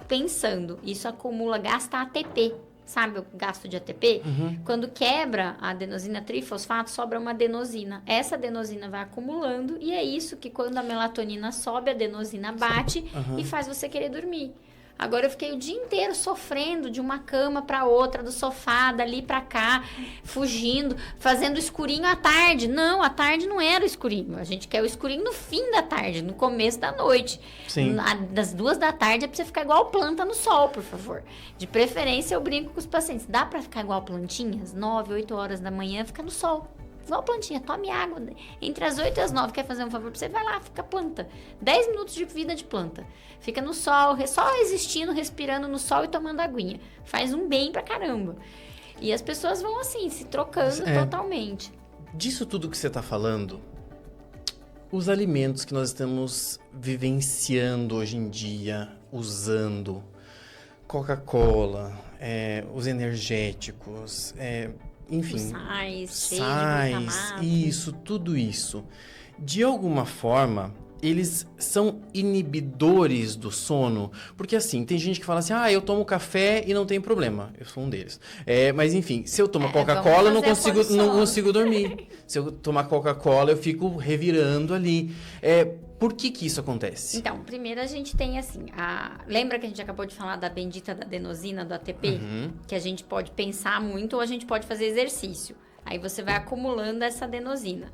Speaker 2: pensando, isso acumula, gasta ATP. Sabe o gasto de ATP? Quando quebra a adenosina trifosfato, sobra uma adenosina. Essa adenosina vai acumulando e é isso que quando a melatonina sobe, a adenosina bate e faz você querer dormir. Agora eu fiquei o dia inteiro sofrendo de uma cama para outra, do sofá, dali para cá, fugindo, fazendo escurinho à tarde. Não, à tarde não era o escurinho. A gente quer o escurinho no fim da tarde, no começo da noite.
Speaker 1: Sim.
Speaker 2: Das 2 da tarde é pra você ficar igual planta no sol, por favor. De preferência, eu brinco com os pacientes. Dá pra ficar igual plantinha? Às 9, 8 horas da manhã, fica no sol. Igual plantinha, tome água. Entre as 8 e as 9, quer fazer um favor pra você? Vai lá, fica planta. 10 minutos de vida de planta. Fica no sol, só existindo, respirando no sol e tomando aguinha. Faz um bem pra caramba. E as pessoas vão assim, se trocando totalmente.
Speaker 1: Disso tudo que você tá falando, os alimentos que nós estamos vivenciando hoje em dia, usando, Coca-Cola, os energéticos, enfim, sais, isso, tudo isso. De alguma forma, eles são inibidores do sono, porque assim, tem gente que fala assim, eu tomo café e não tem problema, eu sou um deles. Mas enfim, se eu tomar Coca-Cola, eu não consigo dormir. Se eu tomar Coca-Cola, eu fico revirando ali. Por que isso acontece?
Speaker 2: Então, primeiro a gente tem assim, lembra que a gente acabou de falar da bendita da adenosina, do ATP? Que a gente pode pensar muito ou a gente pode fazer exercício. Aí você vai acumulando essa adenosina.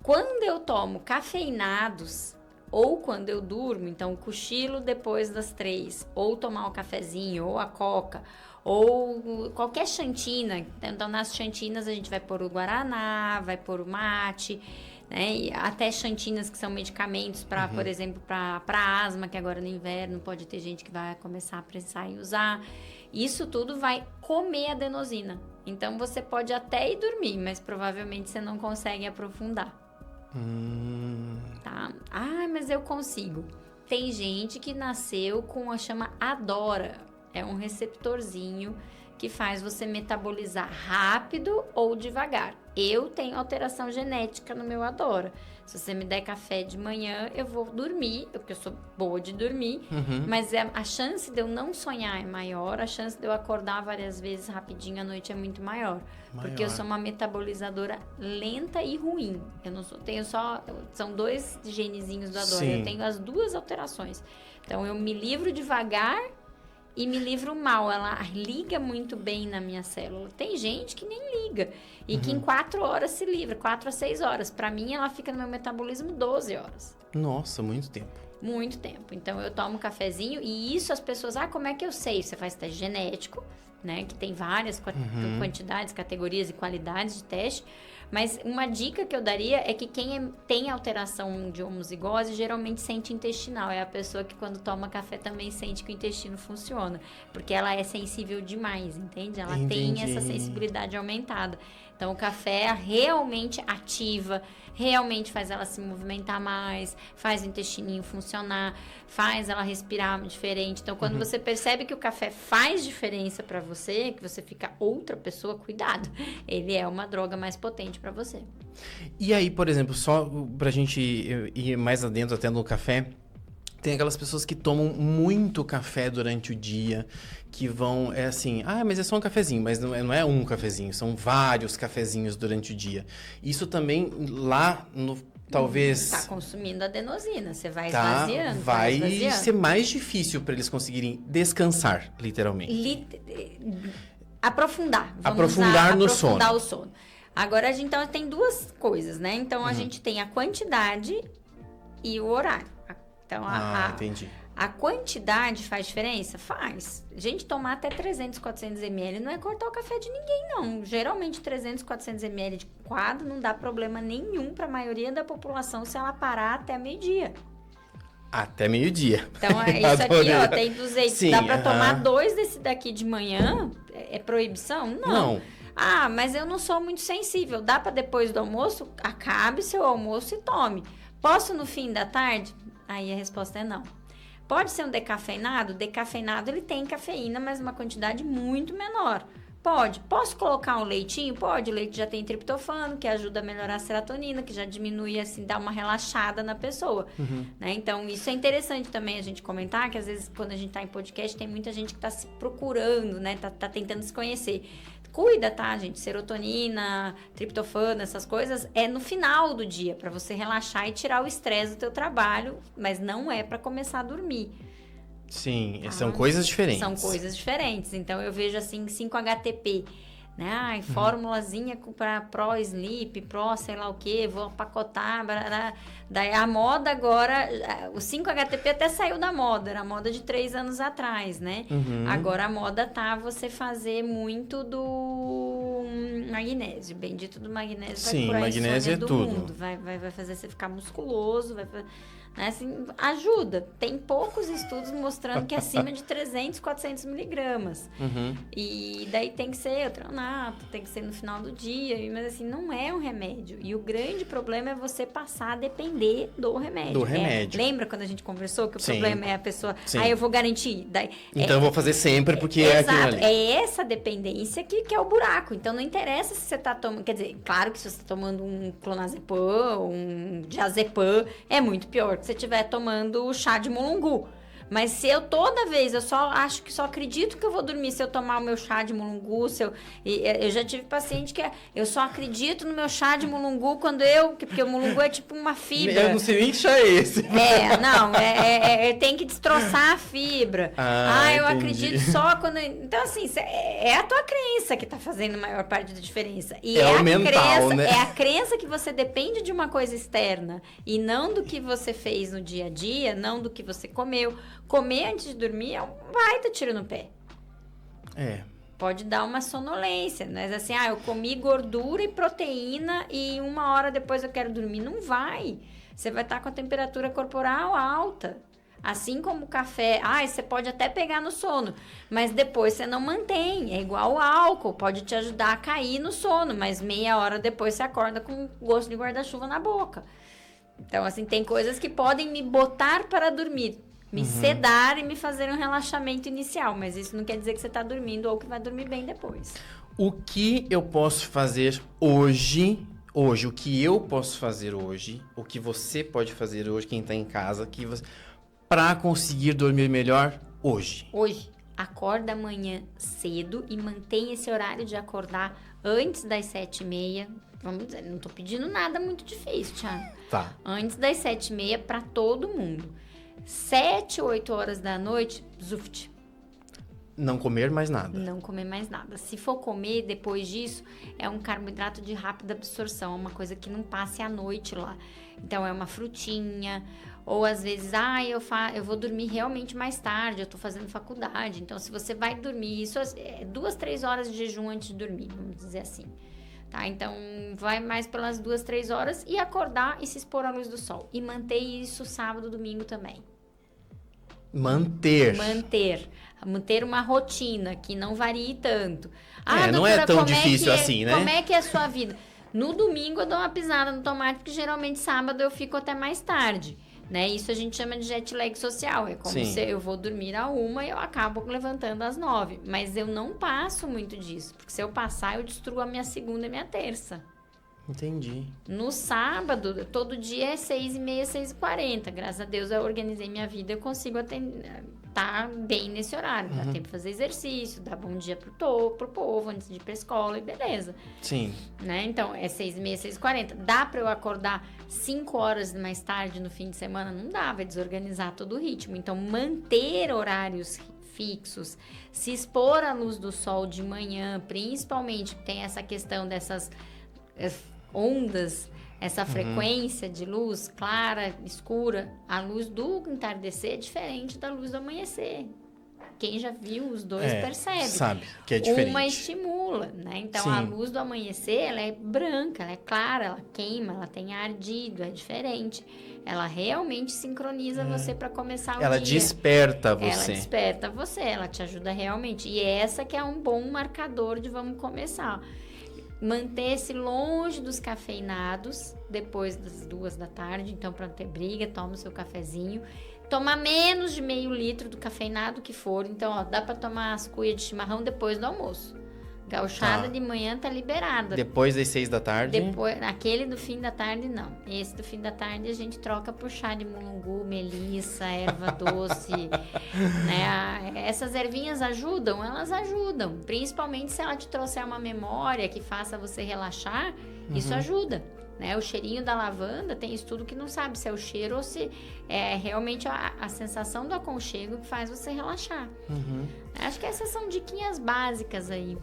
Speaker 2: Quando eu tomo cafeinados ou quando eu durmo, então cochilo depois das 3, ou tomar o cafezinho, ou a coca, ou qualquer chantina. Então, nas chantinas a gente vai pôr o guaraná, vai pôr o mate, né? E até chantinas que são medicamentos para, por exemplo, para asma, que agora no inverno pode ter gente que vai começar a pensar em usar. Isso tudo vai comer adenosina. Então, você pode até ir dormir, mas provavelmente você não consegue aprofundar. Tá? Ah, mas eu consigo. Tem gente que nasceu com a chama ADORA. É um receptorzinho que faz você metabolizar rápido ou devagar. Eu tenho alteração genética no meu ADORA. Se você me der café de manhã, eu vou dormir, porque eu sou boa de dormir, mas a chance de eu não sonhar é maior, a chance de eu acordar várias vezes rapidinho à noite é muito maior. Porque eu sou uma metabolizadora lenta e ruim. Eu não sou, tenho só, são 2 genezinhos do ADORA, eu tenho as 2 alterações. Então, eu me livro devagar e me livro mal. Ela liga muito bem na minha célula. Tem gente que nem liga. E que em 4 horas se livra, 4 a 6 horas. Para mim, ela fica no meu metabolismo 12 horas.
Speaker 1: Nossa, muito tempo.
Speaker 2: Muito tempo. Então, eu tomo um cafezinho e isso as pessoas... Ah, como é que eu sei? Você faz teste genético, né? Que tem várias quantidades, categorias e qualidades de teste. Mas uma dica que eu daria é que quem tem alteração de homozigose geralmente sente intestinal. É a pessoa que quando toma café também sente que o intestino funciona. Porque ela é sensível demais, entende? Ela tem essa sensibilidade aumentada. Então, o café realmente ativa, realmente faz ela se movimentar mais, faz o intestininho funcionar, faz ela respirar diferente. Então, quando você percebe que o café faz diferença para você, que você fica outra pessoa, cuidado. Ele é uma droga mais potente para você.
Speaker 1: E aí, por exemplo, só pra gente ir mais adentro até no café, tem aquelas pessoas que tomam muito café durante o dia, que vão, é assim, mas é só um cafezinho, mas não é um cafezinho, são vários cafezinhos durante o dia. Isso também lá no, talvez...
Speaker 2: Tá consumindo adenosina, você vai esvaziando.
Speaker 1: Vai ser mais difícil para eles conseguirem descansar, literalmente.
Speaker 2: Aprofundar.
Speaker 1: Aprofundar no sono.
Speaker 2: Aprofundar o sono. Agora, então, tem 2 coisas, né? Então, a gente tem a quantidade e o horário. Então,
Speaker 1: entendi.
Speaker 2: A quantidade faz diferença? Faz. Gente, tomar até 300, 400 ml não é cortar o café de ninguém, não. Geralmente, 300, 400 ml de coado não dá problema nenhum para a maioria da população se ela parar até meio-dia.
Speaker 1: Até meio-dia.
Speaker 2: Então, isso aqui, ó, tem 200. Sim, dá para tomar 2 desse daqui de manhã? É proibição? Não. Ah, mas eu não sou muito sensível. Dá para depois do almoço? Acabe seu almoço e tome. Posso no fim da tarde? Aí a resposta é não. Pode ser um decafeinado? Decafeinado, ele tem cafeína, mas uma quantidade muito menor. Pode. Posso colocar um leitinho? Pode. O leite já tem triptofano, que ajuda a melhorar a serotonina, que já diminui, assim, dá uma relaxada na pessoa. Né? Então, isso é interessante também a gente comentar, que às vezes, quando a gente tá em podcast, tem muita gente que tá se procurando, né? Tá tentando se conhecer. Cuida, tá, gente? Serotonina, triptofano, essas coisas, é no final do dia, para você relaxar e tirar o estresse do teu trabalho, mas não é para começar a dormir.
Speaker 1: Sim, são coisas diferentes.
Speaker 2: São coisas diferentes. Então, eu vejo, assim, 5-HTP, né? Formulazinha para Pro Sleep, Pro sei lá o quê, vou pacotar, barará. Daí a moda agora, o 5-HTP até saiu da moda, era a moda de 3 anos atrás, né? Agora a moda tá você fazer muito do magnésio, bendito do magnésio.
Speaker 1: Sim, magnésio é tudo.
Speaker 2: Mundo. Vai fazer você ficar musculoso, né? Assim, ajuda. Tem poucos estudos mostrando que é acima de 300, 400 miligramas. E daí tem que ser eutronato, tem que ser no final do dia, mas assim, não é um remédio. E o grande problema é você passar a depender do remédio. Lembra quando a gente conversou que o problema é a pessoa, eu vou garantir. Daí,
Speaker 1: então eu vou fazer sempre porque é aquilo ali.
Speaker 2: É essa dependência que é o buraco. Então não interessa se você tá tomando, quer dizer, claro que se você tá tomando um clonazepam, um diazepam, é muito pior que você estiver tomando chá de mulungu. Mas se eu toda vez, eu só acho que só acredito que eu vou dormir se eu tomar o meu chá de mulungu, eu já tive paciente que eu só acredito no meu chá de mulungu porque o mulungu é tipo uma fibra.
Speaker 1: Eu não sei nem que chá é esse.
Speaker 2: Tem que destroçar a fibra. Eu acredito só quando... Então, assim, é a tua crença que tá fazendo a maior parte da diferença. E
Speaker 1: o mental,
Speaker 2: crença,
Speaker 1: né?
Speaker 2: É a crença que você depende de uma coisa externa e não do que você fez no dia a dia, não do que você comeu. Comer antes de dormir é um baita tiro no pé. Pode dar uma sonolência, mas assim, eu comi gordura e proteína e 1 hora depois eu quero dormir. Não vai. Você vai estar com a temperatura corporal alta. Assim como o café, você pode até pegar no sono, mas depois você não mantém. É igual o álcool, pode te ajudar a cair no sono, mas meia hora depois você acorda com gosto de guarda-chuva na boca. Então, assim, tem coisas que podem me botar para dormir, me sedar e me fazer um relaxamento inicial, mas isso não quer dizer que você está dormindo ou que vai dormir bem depois.
Speaker 1: O que eu posso fazer hoje, o que eu posso fazer hoje, o que você pode fazer hoje, quem está em casa, para conseguir dormir melhor hoje?
Speaker 2: Hoje, acorda amanhã cedo e mantém esse horário de acordar antes das 7h30. Vamos dizer, não tô pedindo nada muito difícil, Thiago.
Speaker 1: Tá.
Speaker 2: Antes das 7h30 para todo mundo. 7, 8 horas da noite, zuft.
Speaker 1: Não comer mais nada.
Speaker 2: Não comer mais nada. Se for comer depois disso, é um carboidrato de rápida absorção, é uma coisa que não passe a noite lá. Então, é uma frutinha, ou às vezes, eu vou dormir realmente mais tarde, eu tô fazendo faculdade. Então, se você vai dormir, isso é 2, 3 horas de jejum antes de dormir, vamos dizer assim. Tá? Então, vai mais pelas 2, 3 horas e acordar e se expor à luz do sol. E manter isso sábado, domingo também. Manter uma rotina que não varie tanto.
Speaker 1: Não é tão difícil assim, né?
Speaker 2: Como é que é a sua vida? No domingo eu dou uma pisada no tomate, porque geralmente sábado eu fico até mais tarde. Né? Isso a gente chama de jet lag social. É como se eu vou dormir à 1 e eu acabo levantando às 9. Mas eu não passo muito disso. Porque se eu passar, eu destruo a minha segunda e minha terça.
Speaker 1: Entendi.
Speaker 2: No sábado, todo dia é 6h30, 6h40. Graças a Deus eu organizei minha vida, eu consigo tá bem nesse horário. Dá tempo de fazer exercício, dá bom dia pro povo antes de ir pra escola e beleza.
Speaker 1: Sim.
Speaker 2: Né? Então, é 6h30, 6h40. Dá pra eu acordar 5 horas mais tarde no fim de semana? Não dá, vai desorganizar todo o ritmo. Então, manter horários fixos, se expor à luz do sol de manhã, principalmente, tem essa questão dessas ondas, essa frequência de luz clara, escura. A luz do entardecer é diferente da luz do amanhecer. Quem já viu os dois percebe.
Speaker 1: Sabe que é diferente.
Speaker 2: Uma estimula, né? Então, a luz do amanhecer, ela é branca, ela é clara, ela queima, ela tem ardido, é diferente. Ela realmente sincroniza você para começar o dia.
Speaker 1: Ela desperta você.
Speaker 2: Ela desperta você, ela te ajuda realmente. E essa que é um bom marcador de vamos começar. Manter-se longe dos cafeinados depois das 2 da tarde. Então, para não ter briga, toma o seu cafezinho. Tomar menos de meio litro do cafeinado que for. Então, dá para tomar as cuias de chimarrão depois do almoço. Gauchada de manhã tá liberada.
Speaker 1: Depois das 6 da tarde?
Speaker 2: Aquele do fim da tarde, não. Esse do fim da tarde a gente troca por chá de mulungu, melissa, erva doce. Né? Essas ervinhas ajudam? Elas ajudam. Principalmente se ela te trouxer uma memória que faça você relaxar, isso ajuda. Né? O cheirinho da lavanda, tem estudo que não sabe se é o cheiro ou se é realmente a sensação do aconchego que faz você relaxar. Acho que essas são diquinhas básicas aí.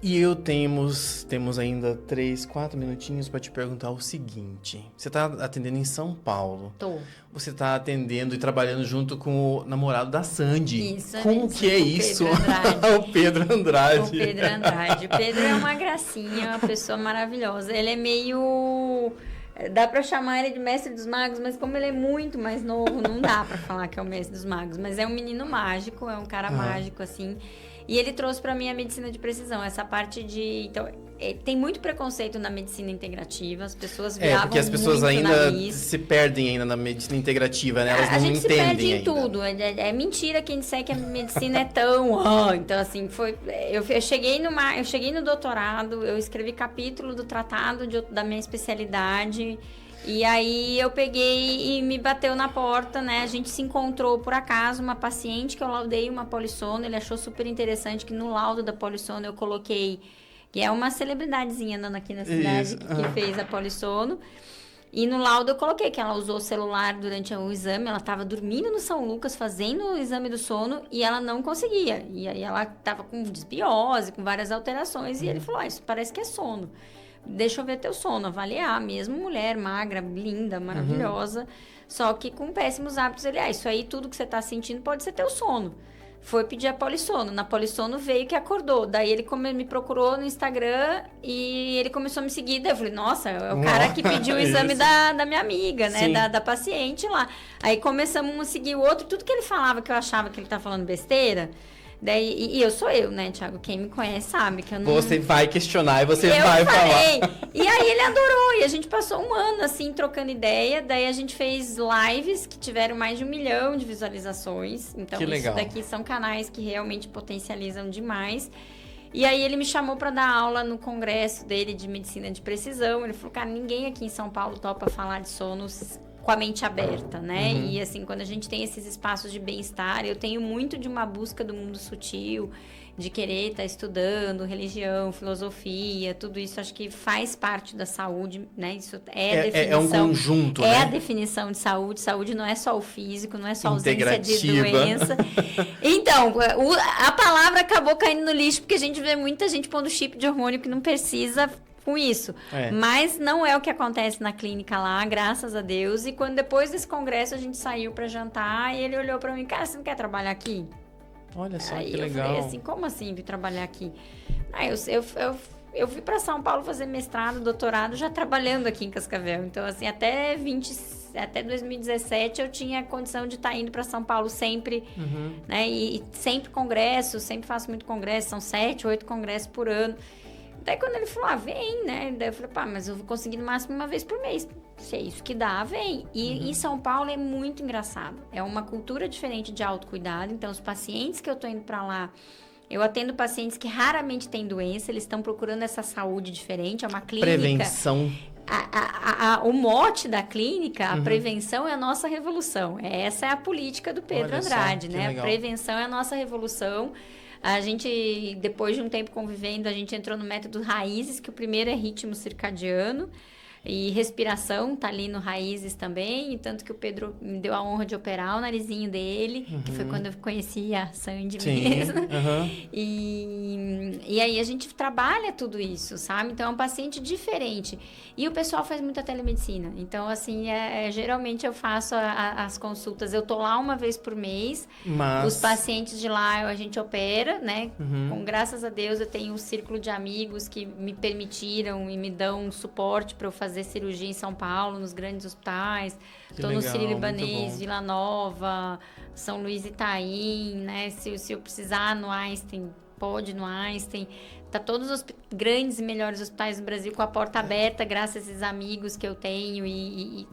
Speaker 1: E temos ainda 3, 4 minutinhos para te perguntar o seguinte. Você está atendendo em São Paulo.
Speaker 2: Tô.
Speaker 1: Você está atendendo e trabalhando junto com o namorado da Sandy.
Speaker 2: Isso.
Speaker 1: Como que é isso? O Pedro Andrade.
Speaker 2: O Pedro Andrade. O Pedro é uma gracinha, uma pessoa maravilhosa. Ele é meio... Dá pra chamar ele de mestre dos magos, mas como ele é muito mais novo, não dá pra falar que é o mestre dos magos. Mas é um menino mágico, é um cara mágico, assim. E ele trouxe pra mim a medicina de precisão, essa parte de... Então, tem muito preconceito na medicina integrativa, as pessoas viavam
Speaker 1: porque as pessoas ainda se perdem ainda na medicina integrativa, né? Elas não entendem ainda. A gente se perde em
Speaker 2: tudo. É mentira quem disser que a medicina é tão... Então, assim, eu cheguei no doutorado, eu escrevi capítulo do tratado da minha especialidade... E aí eu peguei e me bateu na porta, né? A gente se encontrou por acaso, uma paciente que eu laudei uma polissono, ele achou super interessante que no laudo da polissono eu coloquei, que é uma celebridadezinha andando aqui na cidade que fez a polissono. E no laudo eu coloquei que ela usou o celular durante o exame, ela estava dormindo no São Lucas, fazendo o exame do sono, e ela não conseguia. E aí ela estava com desbiose, com várias alterações, e ele falou, isso parece que é sono. Deixa eu ver teu sono, avaliar, mesmo mulher, magra, linda, maravilhosa, só que com péssimos hábitos. Ele, isso aí, tudo que você está sentindo pode ser teu sono. Foi pedir a polissono. Na polissono veio que acordou. Daí ele me procurou no Instagram e ele começou a me seguir. Daí eu falei, nossa, é o cara que pediu o exame da minha amiga, né? Da paciente lá. Aí começamos a seguir o outro. Tudo que ele falava que eu achava que ele tá falando besteira. Daí, e eu sou eu, né, Thiago? Quem me conhece sabe que eu não...
Speaker 1: Você vai questionar e você vai falar.
Speaker 2: E aí ele adorou. E a gente passou um ano, assim, trocando ideia. Daí a gente fez lives que tiveram mais de 1 milhão de visualizações. Então, isso daqui são canais que realmente potencializam demais. E aí ele me chamou para dar aula no congresso dele de medicina de precisão. Ele falou, cara, ninguém aqui em São Paulo topa falar de sonos com a mente aberta, né? E assim, quando a gente tem esses espaços de bem-estar, eu tenho muito de uma busca do mundo sutil, de querer estar estudando religião, filosofia, tudo isso acho que faz parte da saúde, né? Isso é a definição. É um
Speaker 1: conjunto, né?
Speaker 2: É a definição de saúde. Saúde não é só o físico, não é só a ausência de doença. Então, a palavra acabou caindo no lixo, porque a gente vê muita gente pondo chip de hormônio que não precisa com isso. Mas não é o que acontece na clínica lá, graças a Deus. E quando depois desse congresso a gente saiu para jantar e ele olhou para mim, cara, você não quer trabalhar aqui?
Speaker 1: Olha só,
Speaker 2: aí
Speaker 1: que legal.
Speaker 2: Eu falei assim, como assim vir trabalhar aqui? Aí eu fui para São Paulo fazer mestrado, doutorado, já trabalhando aqui em Cascavel. Então, assim, até 2017 eu tinha condição de estar indo para São Paulo sempre, né? E sempre congresso, sempre faço muito congresso, são 7, 8 congressos por ano. Daí quando ele falou, vem, né? Daí eu falei, mas eu vou conseguir no máximo uma vez por mês. Se é isso que dá, vem. E em São Paulo é muito engraçado. É uma cultura diferente de autocuidado. Então, os pacientes que eu tô indo para lá, eu atendo pacientes que raramente têm doença, eles estão procurando essa saúde diferente. É uma clínica...
Speaker 1: Prevenção.
Speaker 2: O mote da clínica, a prevenção é a nossa revolução. Essa é a política do Pedro Andrade, né? A prevenção é a nossa revolução. A gente, depois de um tempo convivendo, a gente entrou no método Raízes, que o primeiro é ritmo circadiano. E respiração tá ali no Raízes também. E tanto que o Pedro me deu a honra de operar o narizinho dele, que foi quando eu conheci a Sandy mesmo. E aí a gente trabalha tudo isso, sabe? Então é um paciente diferente. E o pessoal faz muita telemedicina. Então, assim, geralmente eu faço as consultas. Eu tô lá uma vez por mês. Os pacientes de lá a gente opera, né? Com graças a Deus eu tenho um círculo de amigos que me permitiram e me dão suporte para eu fazer cirurgia em São Paulo, nos grandes hospitais. Estou no Sírio-Libanês, Vila Nova, São Luís Itaim, né? Se eu precisar no Einstein, pode no Einstein. Tá todos os grandes e melhores hospitais do Brasil com a porta aberta, graças a esses amigos que eu tenho e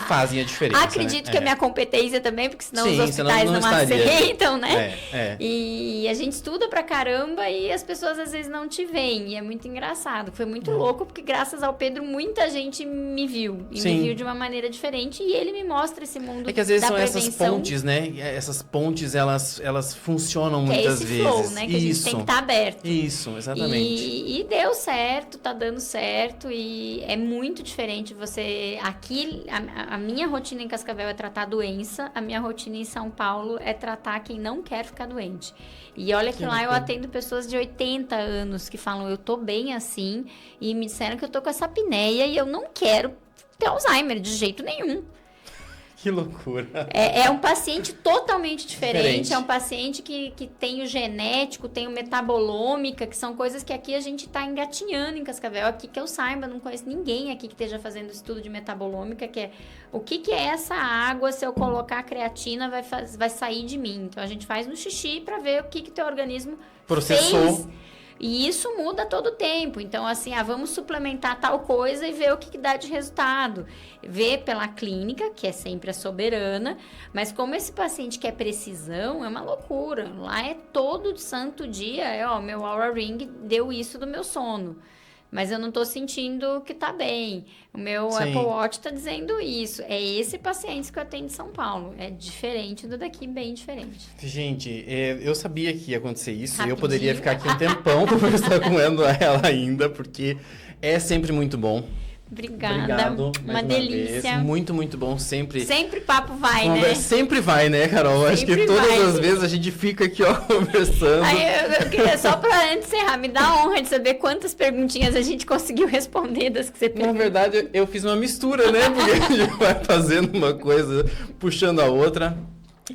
Speaker 1: fazem a diferença.
Speaker 2: Acredito que é minha competência também, porque senão os hospitais não aceitam, né? E a gente estuda pra caramba e as pessoas às vezes não te veem. E é muito engraçado. Foi muito louco, porque graças ao Pedro, muita gente me viu. E me viu de uma maneira diferente. E ele me mostra esse mundo.
Speaker 1: É que às vezes são essas pontes, né? Essas pontes, elas funcionam muitas vezes.
Speaker 2: Flow, né? Que a gente tem que estar aberto.
Speaker 1: Isso, exatamente.
Speaker 2: E deu certo, tá dando certo. E é muito diferente você... Aqui... A minha rotina em Cascavel é tratar doença, a minha rotina em São Paulo é tratar quem não quer ficar doente. E olha que lá eu atendo pessoas de 80 anos que falam, eu tô bem assim, e me disseram que eu tô com essa apneia e eu não quero ter Alzheimer de jeito nenhum.
Speaker 1: Que loucura.
Speaker 2: É um paciente totalmente diferente. É um paciente que tem o genético, tem o metabolômica, que são coisas que aqui a gente está engatinhando em Cascavel. Aqui que eu saiba, não conheço ninguém aqui que esteja fazendo estudo de metabolômica, que é o que é essa água, se eu colocar creatina, vai sair de mim. Então, a gente faz no xixi para ver o que teu organismo
Speaker 1: processou.
Speaker 2: Fez. E isso muda todo o tempo. Então, assim, vamos suplementar tal coisa e ver o que dá de resultado. Ver pela clínica, que é sempre a soberana, mas como esse paciente quer precisão, é uma loucura. Lá é todo santo dia, meu Oura Ring deu isso do meu sono. mas eu não tô sentindo que tá bem. O meu
Speaker 1: Sim.
Speaker 2: Apple Watch tá dizendo isso. É esse paciente que eu atendo em São Paulo. É diferente do daqui, bem diferente.
Speaker 1: Gente, eu sabia que ia acontecer isso. Eu
Speaker 2: Rapidinho.
Speaker 1: poderia ficar aqui um tempão conversando com ela ainda, porque é sempre muito bom.
Speaker 2: Obrigada.
Speaker 1: Obrigado.
Speaker 2: Uma
Speaker 1: mais
Speaker 2: delícia.
Speaker 1: Vez. Muito, muito bom. Sempre.
Speaker 2: Sempre papo vai, né?
Speaker 1: Sempre vai, né, Carol? Acho que
Speaker 2: Sempre
Speaker 1: todas
Speaker 2: vai.
Speaker 1: as vezes a gente fica aqui, ó, conversando.
Speaker 2: Aí eu queria só pra encerrar, me dá a honra de saber quantas perguntinhas a gente conseguiu responder das que você
Speaker 1: Na
Speaker 2: perguntou.
Speaker 1: verdade, eu fiz uma mistura, né? Porque a gente vai fazendo uma coisa, puxando a outra.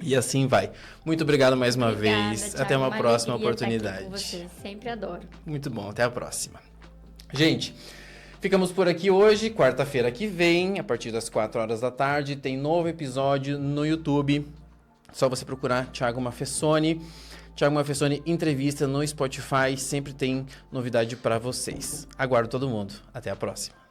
Speaker 1: E assim vai. Muito obrigado mais uma
Speaker 2: Obrigada,
Speaker 1: vez.
Speaker 2: Thiago,
Speaker 1: Até uma próxima
Speaker 2: alegria estar aqui
Speaker 1: oportunidade.
Speaker 2: com você. Sempre adoro.
Speaker 1: Muito bom, até a próxima. Gente, ficamos por aqui hoje. Quarta-feira que vem, a partir das 4 horas da tarde, tem novo episódio no YouTube. Só você procurar Thiago Maffessoni. Thiago Maffessoni entrevista no Spotify. Sempre tem novidade para vocês. Aguardo todo mundo. Até a próxima.